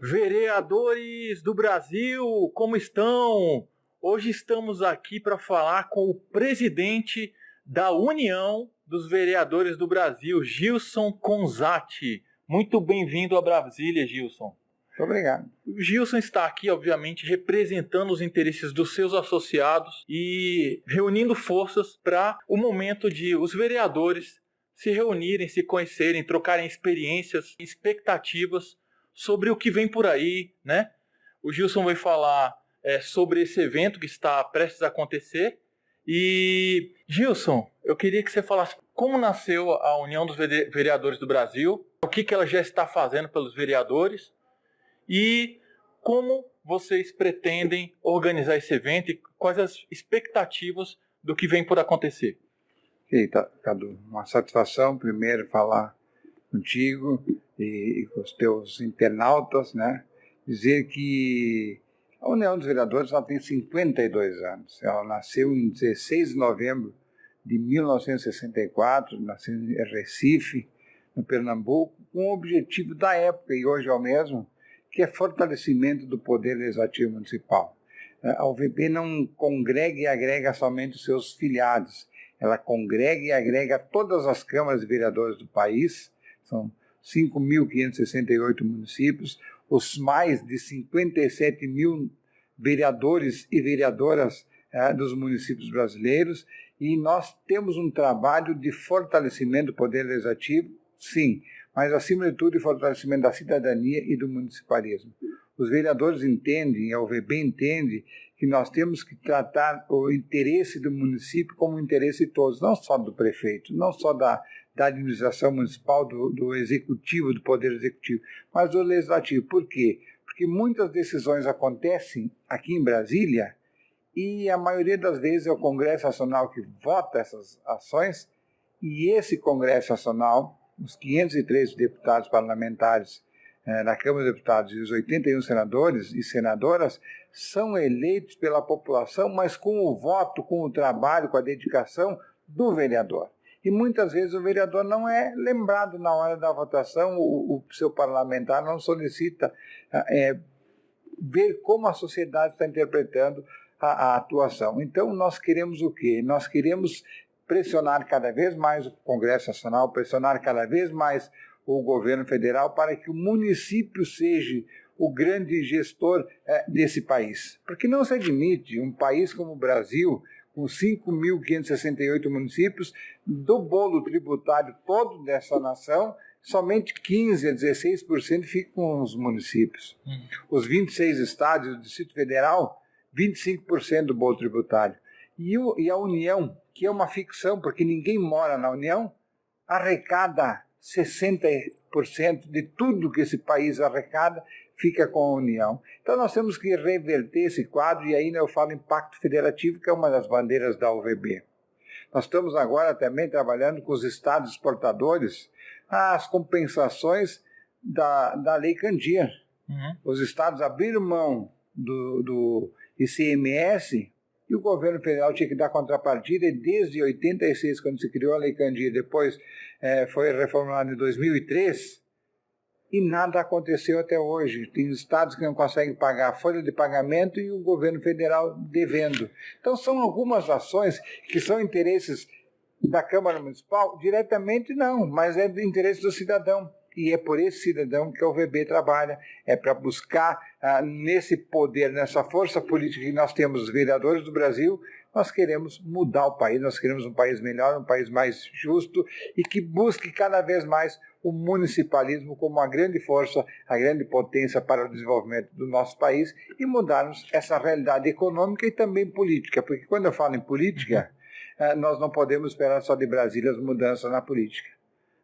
Vereadores do Brasil, como estão? Hoje estamos aqui para falar com o presidente da União dos Vereadores do Brasil, Gilson Conzatti. Muito bem-vindo a Brasília, Gilson. Muito obrigado. O Gilson está aqui, obviamente, representando os interesses dos seus associados e reunindo forças para o momento de os vereadores se reunirem, se conhecerem, trocarem experiências, expectativas sobre o que vem por aí, né? O Gilson vai falar sobre esse evento que está prestes a acontecer. E, Gilson, eu queria que você falasse como nasceu a União dos Vereadores do Brasil, o que ela já está fazendo pelos vereadores e como vocês pretendem organizar esse evento e quais as expectativas do que vem por acontecer. Eita, Cadu, uma satisfação primeiro falar contigo e com os teus internautas, né? Dizer que a União dos Vereadores ela tem 52 anos. Ela nasceu em 16 de novembro de 1964, nasceu em Recife, no Pernambuco, com o objetivo da época, e hoje é o mesmo, que é fortalecimento do poder legislativo municipal. A UVB não congrega e agrega somente os seus filiados, ela congrega e agrega todas as câmaras de vereadores do país, são 5.568 municípios, os mais de 57 mil vereadores e vereadoras dos municípios brasileiros, e nós temos um trabalho de fortalecimento do poder legislativo, sim, mas acima de tudo de fortalecimento da cidadania e do municipalismo. Os vereadores entendem, a UVB entende, que nós temos que tratar o interesse do município como o interesse de todos, não só do prefeito, não só da administração municipal, do executivo, do poder executivo, mas do legislativo. Por quê? Porque muitas decisões acontecem aqui em Brasília e a maioria das vezes é o Congresso Nacional que vota essas ações, e esse Congresso Nacional, os 503 deputados parlamentares da Câmara dos Deputados e os 81 senadores e senadoras são eleitos pela população, mas com o voto, com o trabalho, com a dedicação do vereador. E muitas vezes o vereador não é lembrado na hora da votação, o seu parlamentar não solicita ver como a sociedade está interpretando a atuação. Então nós queremos o quê? Nós queremos pressionar cada vez mais o Congresso Nacional, pressionar cada vez mais o governo federal para que o município seja o grande gestor desse país. Porque não se admite um país como o Brasil, com 5.568 municípios, do bolo tributário todo dessa nação, somente 15% a 16% ficam com os municípios. Os 26 estados do Distrito Federal, 25% do bolo tributário. E a União, que é uma ficção, porque ninguém mora na União, arrecada 60% de tudo que esse país arrecada fica com a União. Então nós temos que reverter esse quadro, e aí eu falo em Pacto Federativo, que é uma das bandeiras da UVB. Nós estamos agora também trabalhando com os estados exportadores as compensações da Lei Candir. Os estados abriram mão do ICMS, e o governo federal tinha que dar contrapartida, e desde 86, quando se criou a Lei Candir, depois foi reformulada em 2003, e nada aconteceu até hoje. Tem estados que não conseguem pagar a folha de pagamento e o governo federal devendo. Então são algumas ações que são interesses da Câmara Municipal, diretamente não, mas é do interesse do cidadão. E é por esse cidadão que a UVB trabalha, é para buscar nesse poder, nessa força política que nós temos, os vereadores do Brasil, nós queremos mudar o país, nós queremos um país melhor, um país mais justo e que busque cada vez mais o municipalismo como a grande força, a grande potência para o desenvolvimento do nosso país e mudarmos essa realidade econômica e também política, porque quando eu falo em política, nós não podemos esperar só de Brasília as mudanças na política.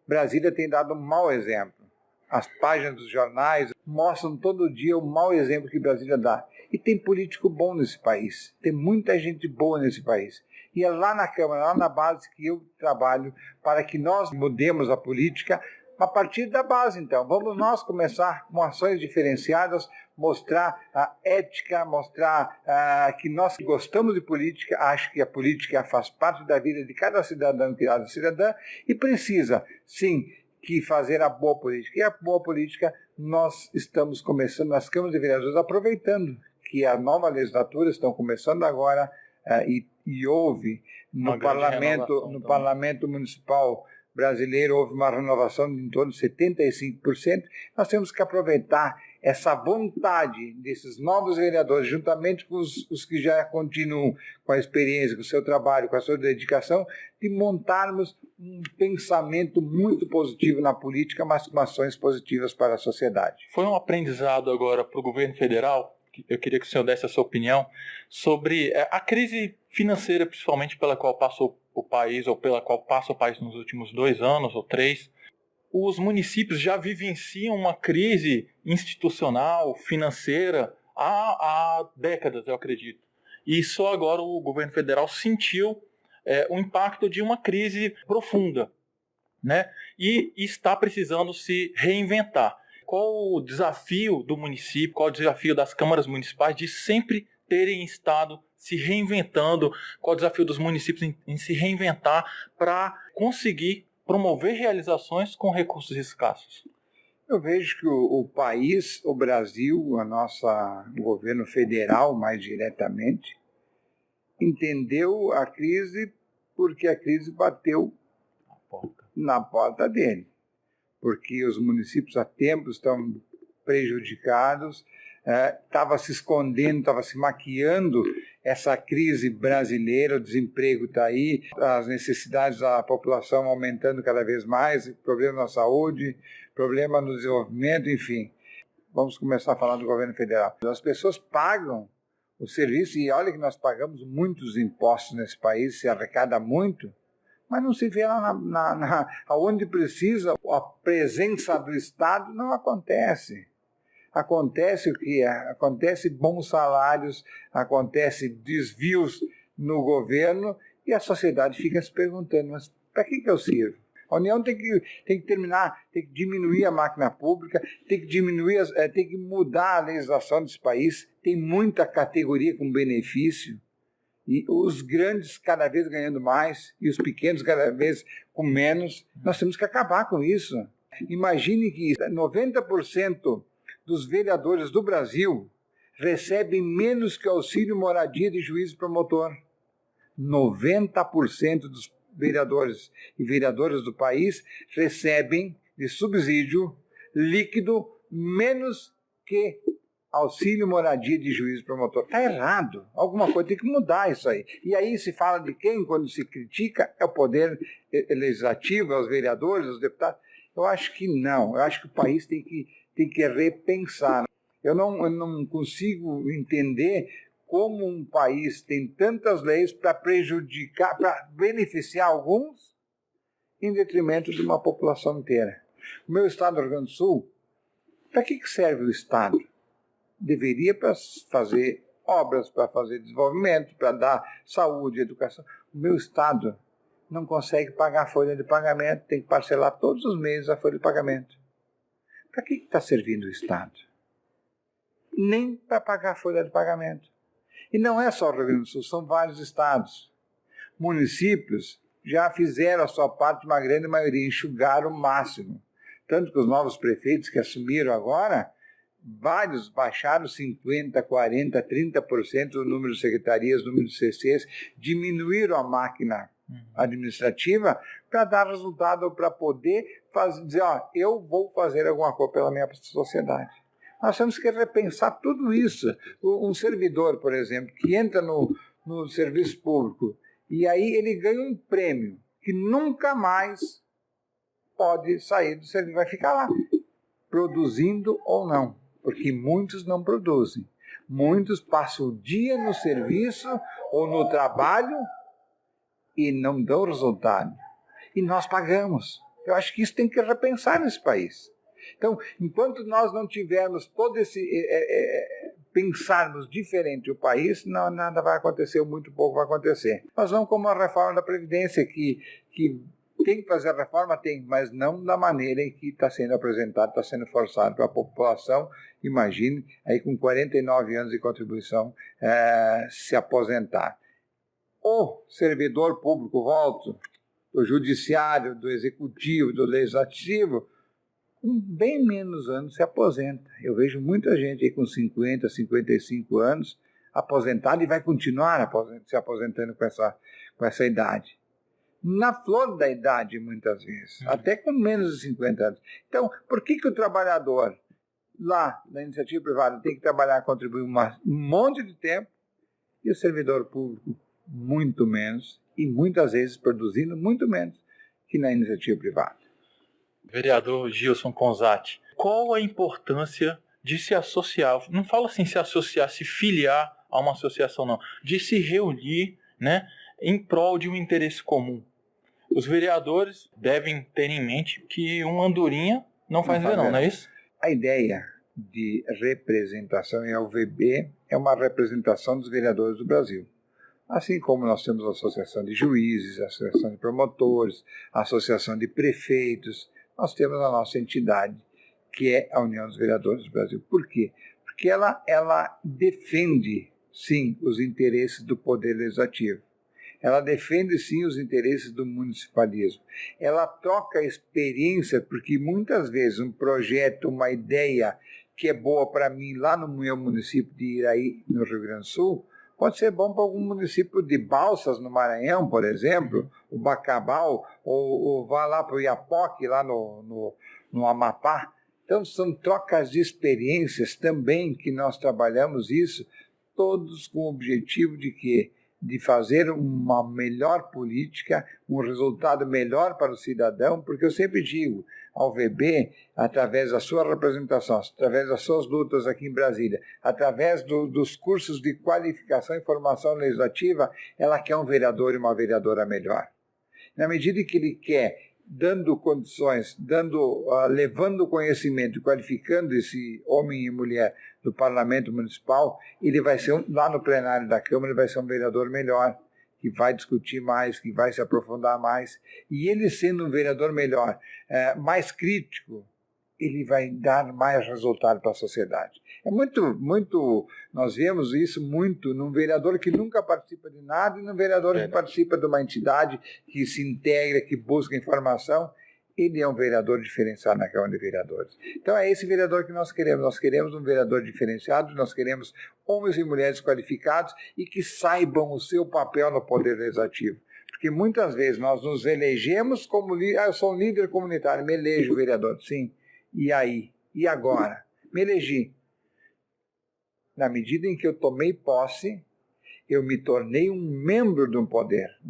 Brasília tem dado um mau exemplo. As páginas dos jornais mostram todo dia o mau exemplo que Brasília dá. E tem político bom nesse país. Tem muita gente boa nesse país. E é lá na Câmara, lá na base que eu trabalho para que nós mudemos a política a partir da base, então. Vamos nós começar com ações diferenciadas, mostrar a ética, mostrar que nós gostamos de política, acho que a política faz parte da vida de cada cidadão e cada cidadã e precisa, sim, que fazer a boa política. E a boa política nós estamos começando, nas câmaras de vereadores, aproveitando que a nova legislatura estão começando agora e houve no parlamento municipal brasileiro, houve uma renovação de em torno de 75%, nós temos que aproveitar essa vontade desses novos vereadores, juntamente com os que já continuam com a experiência, com o seu trabalho, com a sua dedicação, de montarmos um pensamento muito positivo na política, mas com ações positivas para a sociedade. Foi um aprendizado agora para o governo federal, eu queria que o senhor desse a sua opinião, sobre a crise financeira, principalmente pela qual passou o país, ou pela qual passa o país nos últimos 2 anos ou 3. Os municípios já vivenciam uma crise institucional, financeira, há décadas, eu acredito. E só agora o governo federal sentiu o impacto de uma crise profunda, né? E está precisando se reinventar. Qual o desafio do município, qual o desafio das câmaras municipais de sempre terem estado se reinventando, qual o desafio dos municípios em se reinventar para conseguir promover realizações com recursos escassos? Eu vejo que o país, o Brasil, o governo federal mais diretamente, entendeu a crise porque a crise bateu na porta dele. Porque os municípios há tempo estão prejudicados, estava se escondendo, estava se maquiando essa crise brasileira, o desemprego está aí, as necessidades da população aumentando cada vez mais, problema na saúde, problema no desenvolvimento, enfim. Vamos começar a falar do governo federal. As pessoas pagam o serviço, e olha que nós pagamos muitos impostos nesse país, se arrecada muito, mas não se vê lá onde precisa, a presença do Estado não acontece. Acontece o que? Acontece bons salários, acontece desvios no governo e a sociedade fica se perguntando, mas para que eu sirvo? A União tem que terminar, tem que diminuir a máquina pública, tem que mudar a legislação desse país, tem muita categoria com benefício. E os grandes cada vez ganhando mais e os pequenos cada vez com menos. Nós temos que acabar com isso. Imagine que 90% dos vereadores do Brasil recebem menos que auxílio moradia de juiz e promotor. 90% dos vereadores e vereadoras do país recebem de subsídio líquido menos que auxílio moradia de juiz e promotor. Está errado. Alguma coisa tem que mudar isso aí. E aí se fala de quem quando se critica? É o poder legislativo, é os vereadores, os deputados. Eu acho que não. Eu acho que o país tem que repensar. Eu não consigo entender como um país tem tantas leis para prejudicar, para beneficiar alguns em detrimento de uma população inteira. O meu estado do Rio Grande do Sul, para que serve o Estado? Deveria para fazer obras, para fazer desenvolvimento, para dar saúde, educação. O meu Estado não consegue pagar a folha de pagamento, tem que parcelar todos os meses a folha de pagamento. Para que está servindo o Estado? Nem para pagar a folha de pagamento. E não é só o Rio Grande do Sul, são vários estados. Municípios já fizeram a sua parte, uma grande maioria, enxugaram o máximo. Tanto que os novos prefeitos que assumiram agora, vários baixaram 50%, 40%, 30% do número de secretarias, do número de CCs, diminuíram a máquina administrativa para dar resultado, para poder dizer, eu vou fazer alguma coisa pela minha sociedade. Nós temos que repensar tudo isso. Um servidor, por exemplo, que entra no serviço público e aí ele ganha um prêmio que nunca mais pode sair do serviço, vai ficar lá, produzindo ou não, porque muitos não produzem. Muitos passam o dia no serviço ou no trabalho e não dão resultado. E nós pagamos. Eu acho que isso tem que repensar nesse país. Então, enquanto nós não tivermos todo esse... pensarmos diferente o país, não, nada vai acontecer, ou muito pouco vai acontecer. Nós vamos como a reforma da Previdência, que tem que fazer a reforma, tem, mas não da maneira em que está sendo apresentado, está sendo forçado para a população. Imagine, aí com 49 anos de contribuição, se aposentar. O servidor público, volto, do judiciário, do executivo, do legislativo, com bem menos anos se aposenta. Eu vejo muita gente aí com 50, 55 anos aposentada e vai continuar se aposentando com essa idade. Na flor da idade, muitas vezes, até com menos de 50 anos. Então, por que o trabalhador lá na iniciativa privada tem que trabalhar, contribuir um monte de tempo, e o servidor público muito menos, e muitas vezes produzindo muito menos que na iniciativa privada? Vereador Gilson Conzatti, qual a importância de se associar, não falo assim se associar, se filiar a uma associação não, de se reunir, né, em prol de um interesse comum? Os vereadores devem ter em mente que uma andorinha não faz verão, não é isso? A ideia de representação em UVB é uma representação dos vereadores do Brasil. Assim como nós temos a associação de juízes, a associação de promotores, a associação de prefeitos, nós temos a nossa entidade, que é a União dos Vereadores do Brasil. Por quê? Porque ela defende, sim, os interesses do Poder Legislativo. Ela defende, sim, os interesses do municipalismo. Ela troca experiência, porque muitas vezes um projeto, uma ideia que é boa para mim lá no meu município de Iraí, no Rio Grande do Sul, pode ser bom para algum município de Balsas, no Maranhão, por exemplo, o Bacabal, ou vá lá para o Iapoque, lá no Amapá. Então, são trocas de experiências também que nós trabalhamos isso, todos com o objetivo de quê? De fazer uma melhor política, um resultado melhor para o cidadão, porque eu sempre digo, a UVB, através da sua representação, através das suas lutas aqui em Brasília, através dos cursos de qualificação e formação legislativa, ela quer um vereador e uma vereadora melhor. Na medida em que ele quer, dando condições, levando conhecimento, qualificando esse homem e mulher do Parlamento Municipal, ele vai ser, lá no plenário da Câmara, ele vai ser um vereador melhor, que vai discutir mais, que vai se aprofundar mais. E ele sendo um vereador melhor, mais crítico, ele vai dar mais resultado para a sociedade. É muito, nós vemos isso muito num vereador que nunca participa de nada e num vereador que participa de uma entidade, que se integra, que busca informação. Ele é um vereador diferenciado na Câmara de Vereadores. Então é esse vereador que nós queremos. Nós queremos um vereador diferenciado, nós queremos homens e mulheres qualificados e que saibam o seu papel no Poder Legislativo. Porque muitas vezes nós nos elegemos como eu sou um líder comunitário, me elejo vereador, sim. E aí? E agora? Me elegi. Na medida em que eu tomei posse, eu me tornei um membro do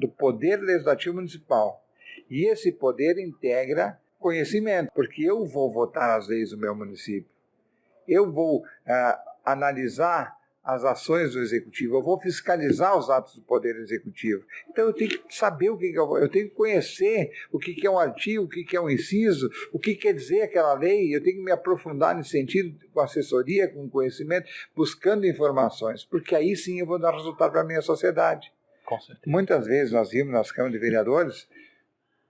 Poder Legislativo Municipal. E esse poder integra conhecimento, porque eu vou votar as leis do meu município. Eu vou analisar as ações do Executivo, eu vou fiscalizar os atos do Poder Executivo. Então eu tenho que saber o que eu tenho que conhecer o que é um artigo, o que é um inciso, o que quer dizer aquela lei, eu tenho que me aprofundar nesse sentido, com assessoria, com conhecimento, buscando informações, porque aí sim eu vou dar resultado para a minha sociedade. Com certeza. Muitas vezes nós vimos nas câmaras de vereadores,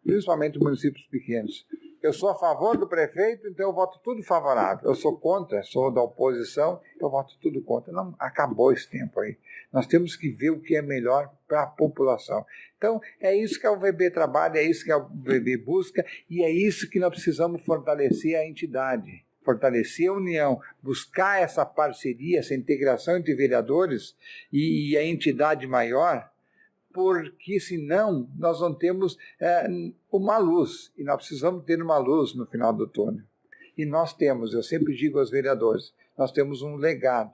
principalmente municípios pequenos, eu sou a favor do prefeito, então eu voto tudo favorável. Eu sou contra, sou da oposição, eu voto tudo contra. Não, acabou esse tempo aí. Nós temos que ver o que é melhor para a população. Então, é isso que a UVB trabalha, é isso que a UVB busca, e é isso que nós precisamos fortalecer a entidade, fortalecer a união, buscar essa parceria, essa integração entre vereadores e a entidade maior, porque senão nós não temos uma luz, e nós precisamos ter uma luz no final do túnel. E nós temos, eu sempre digo aos vereadores, nós temos um legado.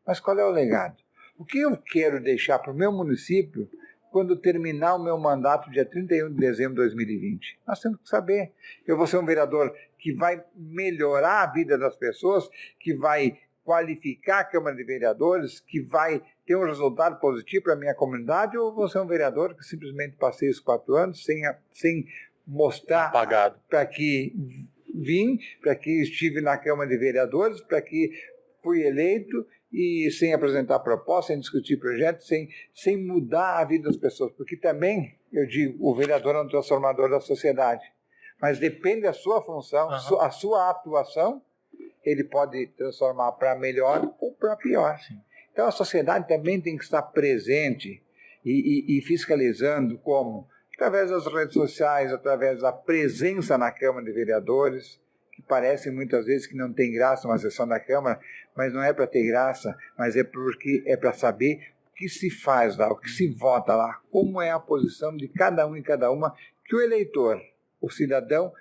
Mas qual é o legado? O que eu quero deixar para o meu município quando terminar o meu mandato dia 31 de dezembro de 2020? Nós temos que saber. Eu vou ser um vereador que vai melhorar a vida das pessoas, que vai qualificar a Câmara de Vereadores, que vai ter um resultado positivo para a minha comunidade, ou vou ser um vereador que simplesmente passei os 4 anos sem mostrar para que vim, para que estive na Câmara de Vereadores, para que fui eleito e sem apresentar proposta, sem discutir projetos, sem mudar a vida das pessoas. Porque também, eu digo, o vereador é um transformador da sociedade. Mas depende da sua função, a sua atuação, ele pode transformar para melhor ou para pior. Sim. Então a sociedade também tem que estar presente e fiscalizando como? Através das redes sociais, através da presença na Câmara de Vereadores, que que parece muitas vezes que não tem graça uma sessão da Câmara, mas não é para ter graça, mas é porque é para saber o que se faz lá, o que se vota lá, como é a posição de cada um e cada uma que o eleitor, o cidadão,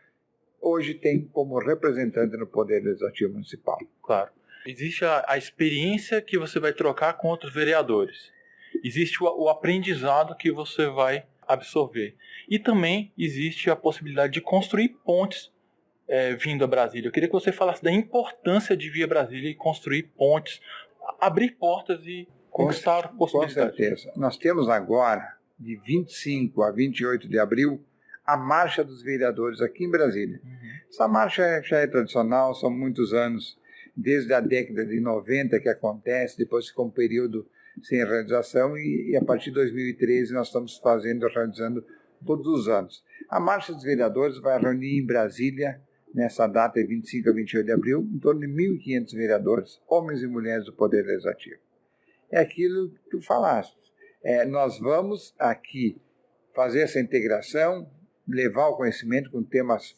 hoje tem como representante no Poder Legislativo Municipal. Claro. Existe a experiência que você vai trocar com outros vereadores. Existe o aprendizado que você vai absorver. E também existe a possibilidade de construir pontes vindo a Brasília. Eu queria que você falasse da importância de vir a Brasília e construir pontes, abrir portas e conquistar possibilidades. Com certeza. Nós temos agora, de 25 a 28 de abril, a Marcha dos Vereadores aqui em Brasília. Essa marcha já é tradicional, são muitos anos, desde a década de 90 que acontece, depois ficou um período sem realização e a partir de 2013 nós estamos realizando todos os anos. A Marcha dos Vereadores vai reunir em Brasília, nessa data de 25 a 28 de abril, em torno de 1.500 vereadores, homens e mulheres do Poder Legislativo. É aquilo que tu falaste. Nós vamos aqui fazer essa integração, levar o conhecimento com temas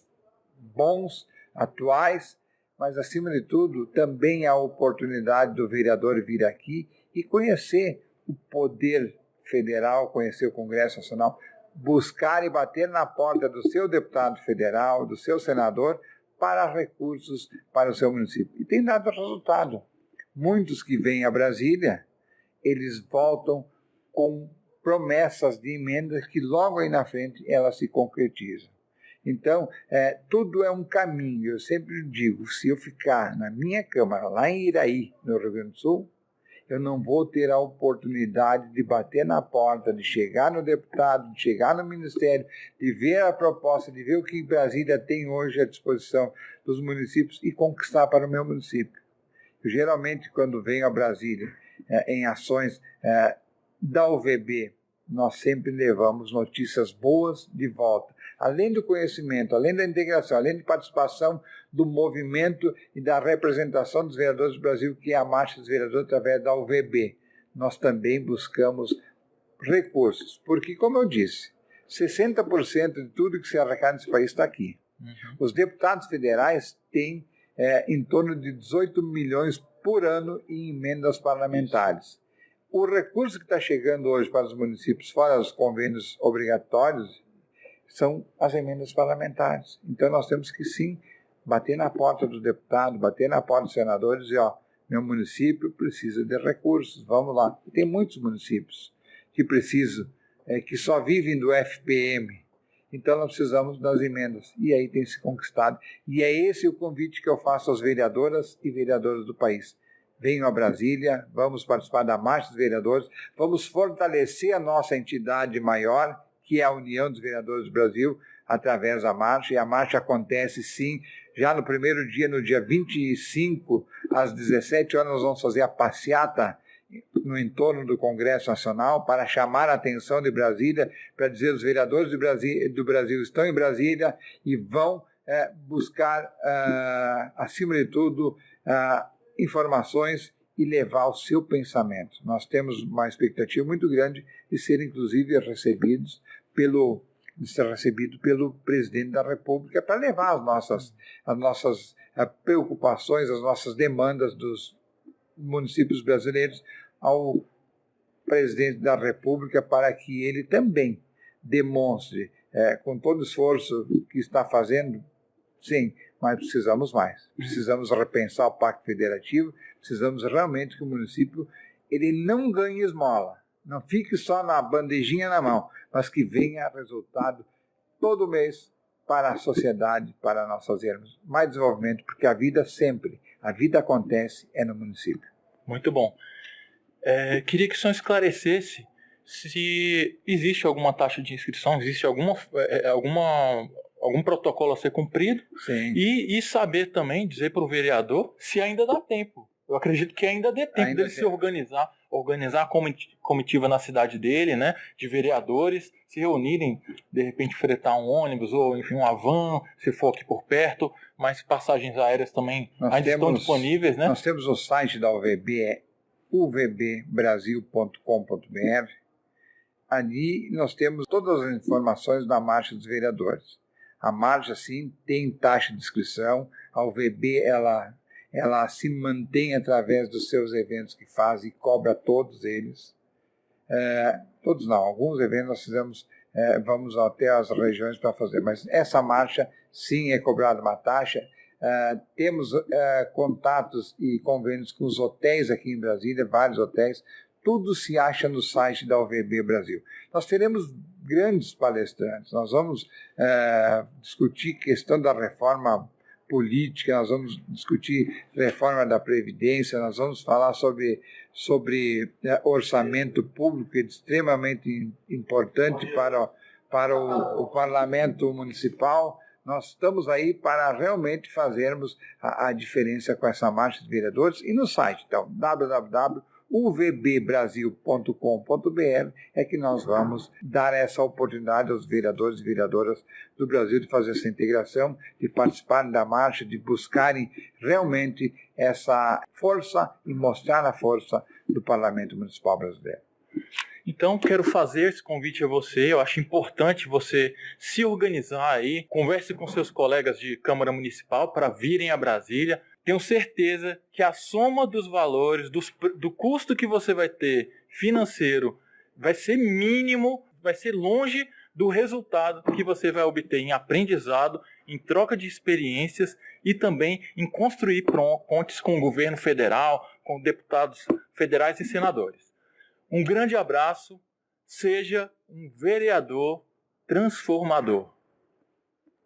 bons, atuais, mas, acima de tudo, também a oportunidade do vereador vir aqui e conhecer o poder federal, conhecer o Congresso Nacional, buscar e bater na porta do seu deputado federal, do seu senador, para recursos para o seu município. E tem dado resultado. Muitos que vêm a Brasília, eles voltam com promessas de emendas que logo aí na frente elas se concretizam. Então, tudo é um caminho. Eu sempre digo, se eu ficar na minha Câmara, lá em Iraí, no Rio Grande do Sul, eu não vou ter a oportunidade de bater na porta, de chegar no deputado, de chegar no ministério, de ver a proposta, de ver o que Brasília tem hoje à disposição dos municípios e conquistar para o meu município. Eu, geralmente, quando venho a Brasília em ações da UVB, nós sempre levamos notícias boas de volta. Além do conhecimento, além da integração, além de participação do movimento e da representação dos vereadores do Brasil, que é a Marcha dos Vereadores através da UVB, nós também buscamos recursos. Porque, como eu disse, 60% de tudo que se arrecada nesse país está aqui. Os deputados federais têm em torno de 18 milhões por ano em emendas parlamentares. O recurso que está chegando hoje para os municípios, fora os convênios obrigatórios, são as emendas parlamentares. Então nós temos que sim bater na porta do deputado, bater na porta dos senadores e dizer, meu município precisa de recursos, vamos lá. E tem muitos municípios que precisam, que só vivem do FPM. Então nós precisamos das emendas. E aí tem se conquistado. E é esse o convite que eu faço às vereadoras e vereadores do país. Venham a Brasília, vamos participar da Marcha dos Vereadores, vamos fortalecer a nossa entidade maior, que é a União dos Vereadores do Brasil, através da marcha, e a marcha acontece sim, já no primeiro dia, no dia 25, às 17 horas, nós vamos fazer a passeata no entorno do Congresso Nacional para chamar a atenção de Brasília, para dizer que os vereadores do Brasil estão em Brasília e vão buscar, acima de tudo, informações e levar o seu pensamento. Nós temos uma expectativa muito grande de ser, inclusive, recebido pelo presidente da República para levar as nossas preocupações, as nossas demandas dos municípios brasileiros ao presidente da República para que ele também demonstre, com todo o esforço que está fazendo, sim, mas precisamos mais. Precisamos repensar o Pacto Federativo, precisamos realmente que o município ele não ganhe esmola, não fique só na bandejinha na mão, mas que venha resultado todo mês para a sociedade, para nós fazermos mais desenvolvimento, porque a vida acontece no município. Muito bom. Queria que o senhor esclarecesse se existe alguma taxa de inscrição, existe algum protocolo a ser cumprido. Sim. E saber também, dizer para o vereador se ainda dá tempo. Eu acredito que ainda dê tempo dele se organizar a comitiva na cidade dele, né, de vereadores, se reunirem, de repente fretar um ônibus ou, enfim, uma van, se for aqui por perto, mas passagens aéreas também ainda estão disponíveis, né? Nós temos o site da UVB, uvbbrasil.com.br. Ali nós temos todas as informações da Marcha dos Vereadores. A marcha, sim, tem taxa de inscrição. A UVB, ela se mantém através dos seus eventos que faz e cobra todos eles. Todos não, alguns eventos nós fizemos, vamos até as regiões para fazer, mas essa marcha, sim, é cobrada uma taxa. Temos contatos e convênios com os hotéis aqui em Brasília, vários hotéis. Tudo se acha no site da UVB Brasil. Nós teremos grandes palestrantes, nós vamos discutir questão da reforma política, nós vamos discutir reforma da Previdência, nós vamos falar sobre orçamento público, extremamente importante para o parlamento municipal. Nós estamos aí para realmente fazermos a diferença com essa marcha de vereadores. E no site, então, www.uvbbrasil.com.br é que nós vamos dar essa oportunidade aos vereadores e vereadoras do Brasil de fazer essa integração, de participarem da marcha, de buscarem realmente essa força e mostrar a força do Parlamento Municipal Brasileiro. Então, quero fazer esse convite a você. Eu acho importante você se organizar aí, converse com seus colegas de Câmara Municipal para virem a Brasília. Tenho certeza que a soma dos valores, do custo que você vai ter financeiro, vai ser mínimo, vai ser longe do resultado que você vai obter em aprendizado, em troca de experiências e também em construir pontes com o governo federal, com deputados federais e senadores. Um grande abraço, seja um vereador transformador.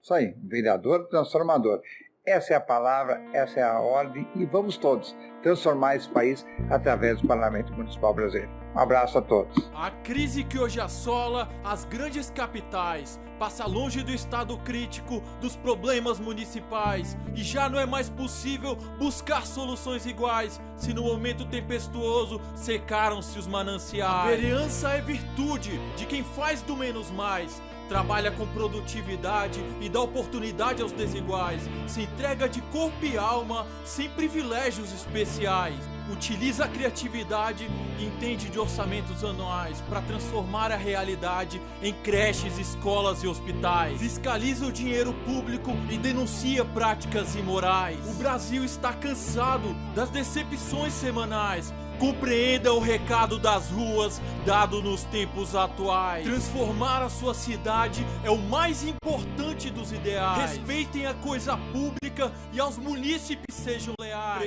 Isso aí, vereador transformador. Essa é a palavra, essa é a ordem e vamos todos transformar esse país através do Parlamento Municipal Brasileiro. Um abraço a todos. A crise que hoje assola as grandes capitais passa longe do estado crítico dos problemas municipais e já não é mais possível buscar soluções iguais se no momento tempestuoso secaram-se os mananciais. A vereança é virtude de quem faz do menos mais, trabalha com produtividade e dá oportunidade aos desiguais, se entrega de corpo e alma sem privilégios especiais, utiliza a criatividade e entende de orçamentos anuais para transformar a realidade em creches, escolas e hospitais, fiscaliza o dinheiro público e denuncia práticas imorais. O Brasil está cansado das decepções semanais. Compreenda o recado das ruas dado nos tempos atuais. Transformar a sua cidade é o mais importante dos ideais. Respeitem a coisa pública e aos munícipes sejam leais.